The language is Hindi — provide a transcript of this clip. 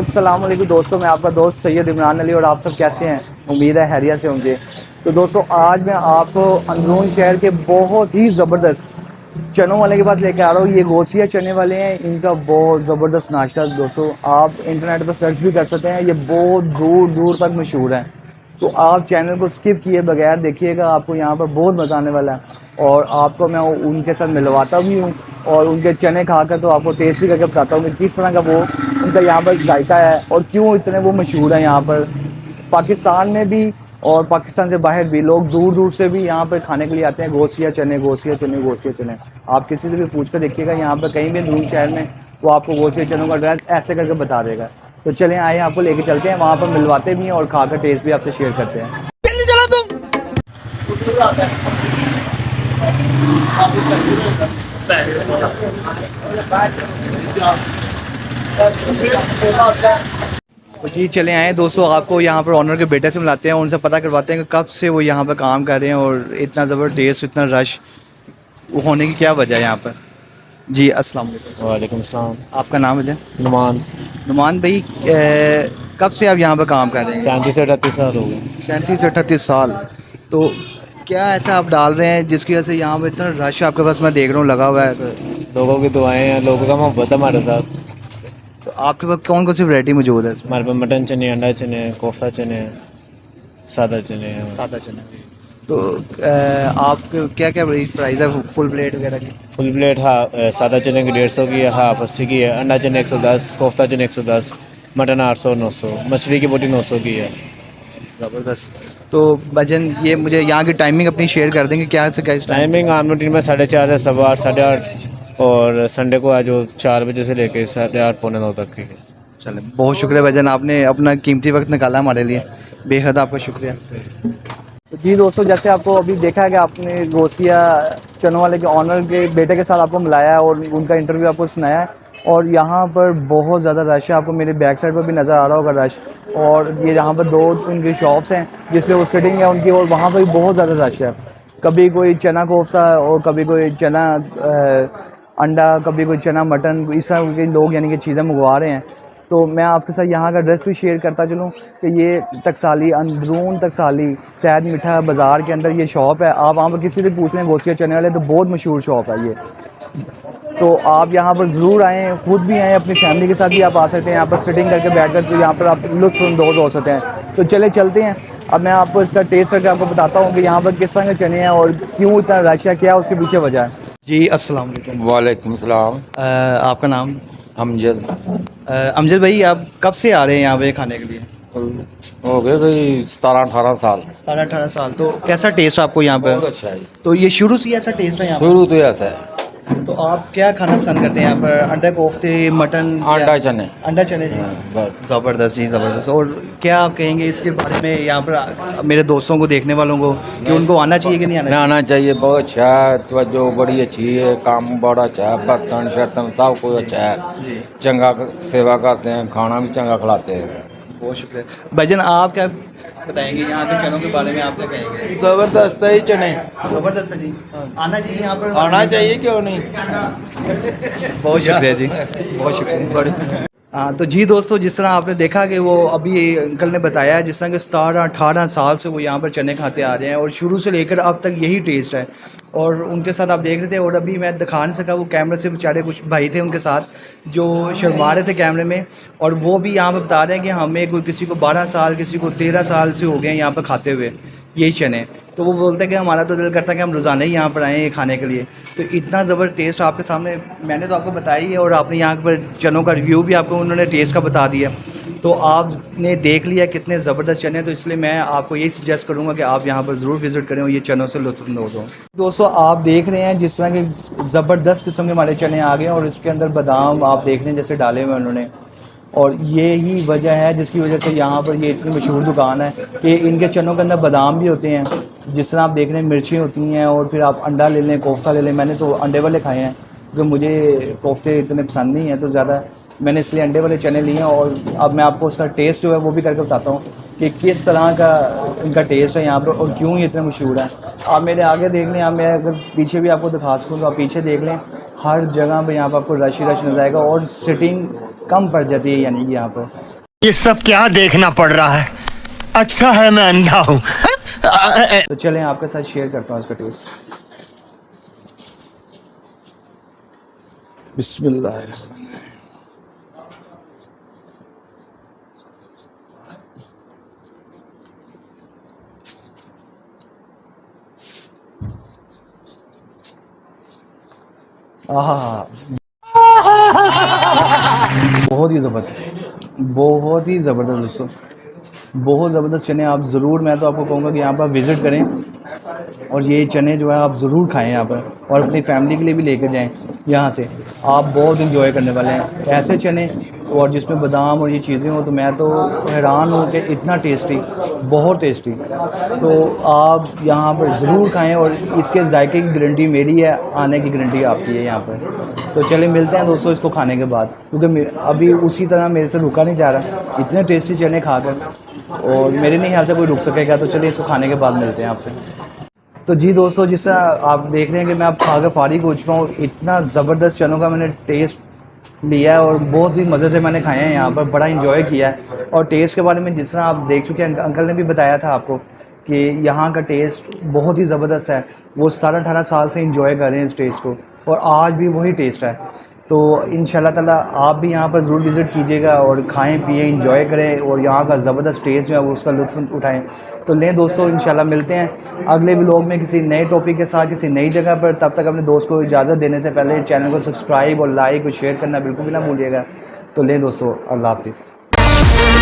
अस्सलाम वालेकुम दोस्तों, मैं आपका दोस्त सैयद इमरान अली और आप सब कैसे हैं। उम्मीद है खैरियत से होंगे। तो दोस्तों आज मैं आपको अंदरून शहर के बहुत ही ज़बरदस्त चनों वाले के पास लेके आ रहा हूँ। ये गोसिया चने वाले हैं, इनका बहुत ज़बरदस्त नाश्ता दोस्तों आप इंटरनेट पर सर्च भी कर सकते हैं। ये बहुत दूर दूर तक मशहूर है, तो आप चैनल को स्किप किए बगैर देखिएगा, आपको यहाँ पर बहुत मज़ा आने वाला है। और आपको मैं उनके साथ मिलवाता भी हूँ और उनके चने खाकर तो आपको टेस्ट भी करके बताता हूँ कि किस तरह का वो उनका यहाँ पर जायका है और क्यों इतने वो मशहूर हैं यहाँ पर पाकिस्तान में भी, और पाकिस्तान से बाहर भी लोग दूर दूर से भी यहाँ पर खाने के लिए आते हैं। गोसिया चने, गोसिया चने, गोसिया चने। आप किसी से भी पूछ कर देखिएगा, यहाँ पर कहीं भी अंदरून शहर में वो आपको गोसिया चनों का एड्रेस ऐसे करके बता देगा। तो चलें आए आपको लेके चलते हैं, वहाँ पर मिलवाते भी हैं और खाकर टेस्ट भी आपसे शेयर करते हैं। जल्दी चलो तुम। तो जी चले आए दोस्तों, आपको यहाँ पर ऑनर के बेटे से मिलाते हैं, उनसे पता करवाते हैं कि कब से वो यहाँ पर काम कर रहे हैं और इतना ज़बरदस्त टेस्ट, इतना रश होने की क्या वजह है यहाँ पर। जी अस्सलाम वालेकुम। वालेकुम सलाम। आपका नाम है? नुमान। नुमान भाई, कब से आप यहाँ पर काम कर रहे हैं? 37 से 38 साल हो गए। 37 से 38 साल। तो क्या ऐसा आप डाल रहे हैं जिसकी वजह से यहाँ पर इतना रश आपके पास मैं देख रहा हूँ लगा हुआ है? लोगों की दुआएं हैं, लोगों का मोहब्बत है हमारे साथ। तो आपके पास कौन कौन सी वैरायटी मौजूद है इसमें? हमारे पास मटन चने, अंडा चने, कोफ्ता चने, सादा चने हैं। सादा चना। तो आप क्या क्या प्राइस है फुल प्लेट वगैरह की? फुल प्लेट सादा चने की 150 की है, हाफ 80 की है, अंडा चने 110, कोफ्ता चने 110, मटन 800 900, मछली की बोटी 900 की है। ज़बरदस्त। तो भजन ये मुझे यहाँ की टाइमिंग अपनी शेयर कर देंगे क्या से क्या? टाइमिंग आम रूटीन में 4:30 से 8:15, 8:30, और संडे को आज 4 बजे से लेकर 8:30 पौने 9 तक की है। चले, बहुत शुक्रिया भजन, आपने अपना कीमती वक्त निकाला हमारे लिए, बेहद आपका शुक्रिया। तो जी दोस्तों, जैसे आपको अभी देखा है कि आपने गोसिया चनों वाले के ऑनर के बेटे के साथ आपको मिलाया है और उनका इंटरव्यू आपको सुनाया है। और यहाँ पर बहुत ज़्यादा रश है, आपको मेरे बैक साइड पर भी नज़र आ रहा होगा रश। और ये यहाँ पर 2 उनकी शॉप्स हैं जिसपे वो सिटिंग है उनकी, और वहाँ पर भी बहुत ज़्यादा रश है। कभी कोई चना कोफ्ता और कभी कोई चना अंडा, कभी कोई चना मटन, इस तरह के लोग यानी कि चीज़ें मंगवा रहे हैं। तो मैं आपके साथ यहाँ का एड्रेस भी शेयर करता चलूँ कि ये टकसाली, अंदरून टकसाली सैद मीठा बाज़ार के अंदर ये शॉप है। आप वहाँ पर किसी से पूछ लें गोसिया चने वाले, तो बहुत मशहूर शॉप है ये। तो आप यहाँ पर ज़रूर आएँ, खुद भी आएँ, अपनी फैमिली के साथ भी आप आ सकते हैं। यहाँ पर सिटिंग करके बैठ कर तो यहाँ पर आप लुत्फ़अंदोज़ हो सकते हैं। तो चलते हैं, अब मैं आपको इसका टेस्ट करके आपको बताता हूँ कि यहाँ पर किस तरह के चने हैं और क्यों इतना रश है, क्या उसके पीछे वजह है। जी अस्सलाम वालेकुम। वालेकुम सलाम। आपका नाम? अमजद। अमजद भाई, आप कब से आ रहे हैं यहाँ पे खाने के लिए? हो गए भाई 17-18 साल। 17-18 साल। तो कैसा टेस्ट आपको यहाँ पे? बहुत अच्छा है। तो ये शुरू से ही ऐसा टेस्ट है यहाँ शुरू तो ऐसा है। पे? तो आप क्या खाना पसंद करते हैं यहाँ पर? अंडा कोफ्ते, मटन, अंडा चने। अंडा चने जी। बस। ज़बरदस्त जी, ज़बरदस्त। और क्या आप कहेंगे इसके बारे में यहाँ पर मेरे दोस्तों को, देखने वालों को, कि उनको आना चाहिए कि नहीं आना चाहिए? आना चाहिए, बहुत अच्छा है, तवज्जो बड़ी अच्छी है, काम बड़ा अच्छा है, बर्तन शर्तन सब कुछ अच्छा है जी, चंगा सेवा करते हैं, खाना भी चंगा खिलाते हैं। बहुत शुक्रिया। भजन आप क्या बताएंगे यहाँ के चनों के बारे में? आप क्या कहेंगे? ज़बरदस्त है ये चने। ज़बरदस्त है जी, आना चाहिए यहाँ पर। आना चाहिए, क्यों नहीं। बहुत शुक्रिया जी, बहुत शुक्रिया। हाँ तो जी दोस्तों, जिस तरह आपने देखा कि वो अभी अंकल ने बताया है, जिस तरह के 17-18 साल से वो यहाँ पर चने खाते आ रहे हैं और शुरू से लेकर अब तक यही टेस्ट है। और उनके साथ आप देख रहे थे, और अभी मैं दिखा नहीं सका, वो कैमरे से बेचारे कुछ भाई थे उनके साथ जो शर्मा रहे थे कैमरे में, और वो भी यहाँ पर बता रहे हैं कि हमें कोई किसी को 12 साल, किसी को 13 साल से हो गए हैं यहाँ पर खाते हुए यही चने। तो वो बोलते हैं कि हमारा तो दिल करता है कि हम रोज़ाना ही यहाँ पर आएँ खाने के लिए। तो इतना ज़बरदस्त टेस्ट आपके सामने मैंने तो आपको बताया ही है, और आपने यहाँ पर चनों का रिव्यू भी आपको उन्होंने टेस्ट का बता दिया। तो आपने देख लिया कितने ज़बरदस्त चने, तो इसलिए मैं आपको यही सजेस्ट करूँगा कि आप यहाँ पर ज़रूर विज़िट करें और ये चनों से लुत्फ़अंदोज़ हों। दोस्तों आप देख रहे हैं जिस तरह के ज़बरदस्त किस्म के हमारे चने आ गए हैं, और इसके अंदर बादाम आप देख रहे हैं जैसे डाले हुए उन्होंने। और ये ही वजह है जिसकी वजह से यहाँ पर ये इतनी मशहूर दुकान है कि इनके चनों के अंदर बादाम भी होते हैं, जिस तरह आप देख रहे हैं मिर्ची होती हैं, और फिर आप अंडा ले लें, कोफ्ता ले लें। मैंने तो अंडे वाले खाए हैं क्योंकि मुझे कोफ्ते इतने पसंद नहीं हैं, तो ज़्यादा मैंने इसलिए अंडे वाले चने लिए हैं। और अब मैं आपको उसका टेस्ट जो है वो भी करके बताता हूँ कि किस तरह का इनका टेस्ट है यहाँ पर और क्यों ये इतने मशहूर हैं। आप मेरे आगे देख लें, आप मैं अगर पीछे भी आपको दिखा सकूँ तो आप पीछे देख लें, हर जगह पे यहाँ पर आपको रश ही रश नजर आएगा और सिटिंग कम पड़ जाती है यानी कि यहाँ पर। ये सब क्या देखना पड़ रहा है? अच्छा है मैं अंधा हूँ। तो चलें आपके साथ शेयर करता हूँ इसका टेस्ट। बिस्मिल्लाह। आहा, बहुत ही ज़बरदस्त, बहुत ही ज़बरदस्त दोस्तों, बहुत ज़बरदस्त चने। आप ज़रूर, मैं तो आपको कहूँगा कि यहाँ पर विज़िट करें और ये चने जो है आप ज़रूर खाएं यहाँ पर, और अपनी फैमिली के लिए भी लेकर जाएं यहाँ से। आप बहुत इंजॉय करने वाले हैं ऐसे चने, और जिसमें बादाम और ये चीज़ें हो, तो मैं तो हैरान हूँ कि इतना टेस्टी, बहुत टेस्टी। तो आप यहाँ पर ज़रूर खाएं, और इसके जायके की गारंटी मेरी है, आने की गारंटी आपकी है यहाँ पर। तो चलिए मिलते हैं दोस्तों इसको खाने के बाद, क्योंकि अभी उसी तरह मेरे से रुका नहीं जा रहा, इतने टेस्टी चने खाकर, और मेरे नहीं ख्याल से कोई रुक सकेगा। तो चलिए इसको खाने के बाद मिलते हैं आपसे। तो जी दोस्तों, जिस तरह आप देख रहे हैं कि मैं अब खा कर फारिग हो चुका हूँ, इतना ज़बरदस्त चनों का मैंने टेस्ट लिया है और बहुत ही मज़े से मैंने खाए हैं यहाँ पर, बड़ा इंजॉय किया है। और टेस्ट के बारे में जिस तरह आप देख चुके हैं, अंकल ने भी बताया था आपको कि यहाँ का टेस्ट बहुत ही ज़बरदस्त है। वो 17-18 साल से इंजॉय कर रहे हैं इस टेस्ट को, और आज भी वही टेस्ट है। तो इंशाल्लाह ताला आप भी यहाँ पर ज़रूर विज़िट कीजिएगा और खाएं पिएं, इंजॉय करें, और यहाँ का ज़बरदस्त टेस्ट जो है वो उसका लुत्फ़ उठाएं। तो लें दोस्तों, इंशाल्लाह मिलते हैं अगले व्लॉग में किसी नए टॉपिक के साथ, किसी नई जगह पर। तब तक अपने दोस्त को इजाज़त देने से पहले चैनल को सब्सक्राइब और लाइक और शेयर करना बिल्कुल भी ना भूलिएगा। तो लें दोस्तों, अल्लाह हाफ़िज़।